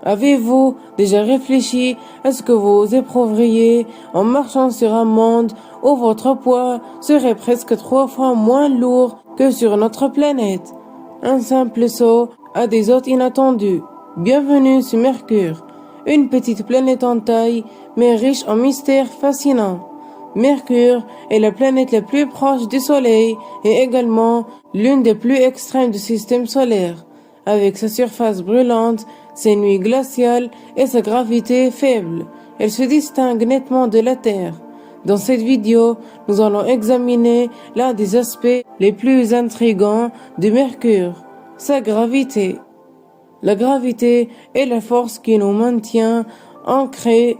Avez-vous déjà réfléchi à ce que vous éprouveriez en marchant sur un monde où votre poids serait presque 3 fois moins lourd que sur notre planète? Un simple saut à des hôtes inattendus. Bienvenue sur Mercure, une petite planète en taille, mais riche en mystères fascinants. Mercure est la planète la plus proche du Soleil et également l'une des plus extrêmes du système solaire. Avec sa surface brûlante, ses nuits glaciales et sa gravité faible, elle se distingue nettement de la Terre. Dans cette vidéo, nous allons examiner l'un des aspects les plus intrigants de Mercure, sa gravité. La gravité est la force qui nous maintient ancrés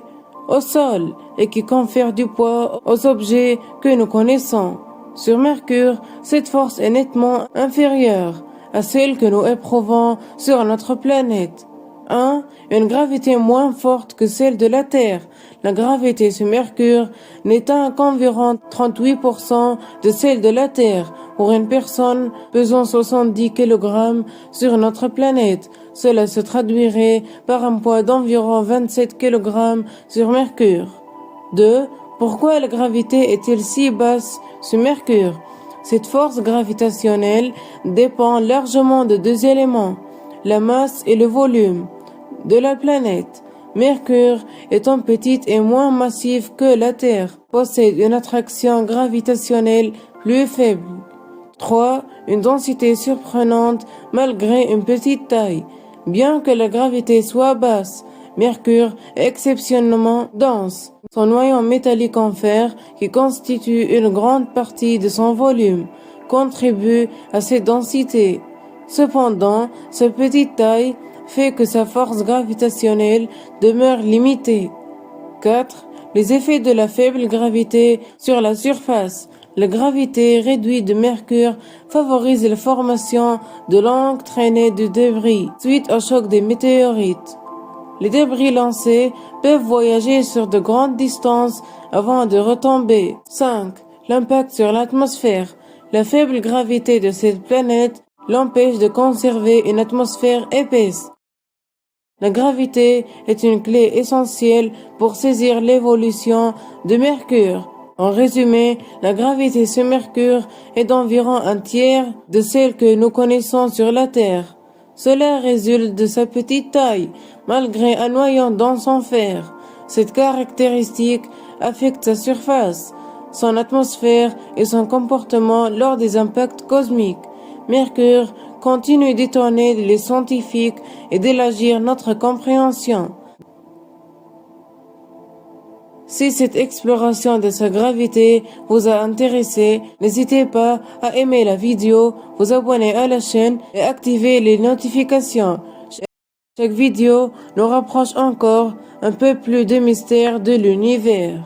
au sol et qui confère du poids aux objets que nous connaissons. Sur Mercure, cette force est nettement inférieure à celle que nous éprouvons sur notre planète. 1. Une gravité moins forte que celle de la Terre. La gravité sur Mercure n'atteint qu'environ 38% de celle de la Terre. Pour une personne pesant 70 kg sur notre planète, cela se traduirait par un poids d'environ 27 kg sur Mercure. 2. Pourquoi la gravité est-elle si basse sur Mercure? Cette force gravitationnelle dépend largement de deux éléments, la masse et le volume de la planète. Mercure, étant petite et moins massive que la Terre, possède une attraction gravitationnelle plus faible. 3. Une densité surprenante malgré une petite taille. Bien que la gravité soit basse, Mercure est exceptionnellement dense. Son noyau métallique en fer, qui constitue une grande partie de son volume, contribue à cette densité. Cependant, sa petite taille fait que sa force gravitationnelle demeure limitée. 4. Les effets de la faible gravité sur la surface. La gravité réduite de Mercure favorise la formation de longues traînées de débris suite au choc des météorites. Les débris lancés peuvent voyager sur de grandes distances avant de retomber. 5. L'impact sur l'atmosphère. La faible gravité de cette planète l'empêche de conserver une atmosphère épaisse. La gravité est une clé essentielle pour saisir l'évolution de Mercure. En résumé, la gravité sur Mercure est d'environ un tiers de celle que nous connaissons sur la Terre. Cela résulte de sa petite taille, malgré un noyau dense en fer. Cette caractéristique affecte sa surface, son atmosphère et son comportement lors des impacts cosmiques. Mercure continue d'étonner les scientifiques et d'élargir notre compréhension. Si cette exploration de sa gravité vous a intéressé, n'hésitez pas à aimer la vidéo, vous abonner à la chaîne et activer les notifications. Chaque vidéo nous rapproche encore un peu plus des mystères de l'univers.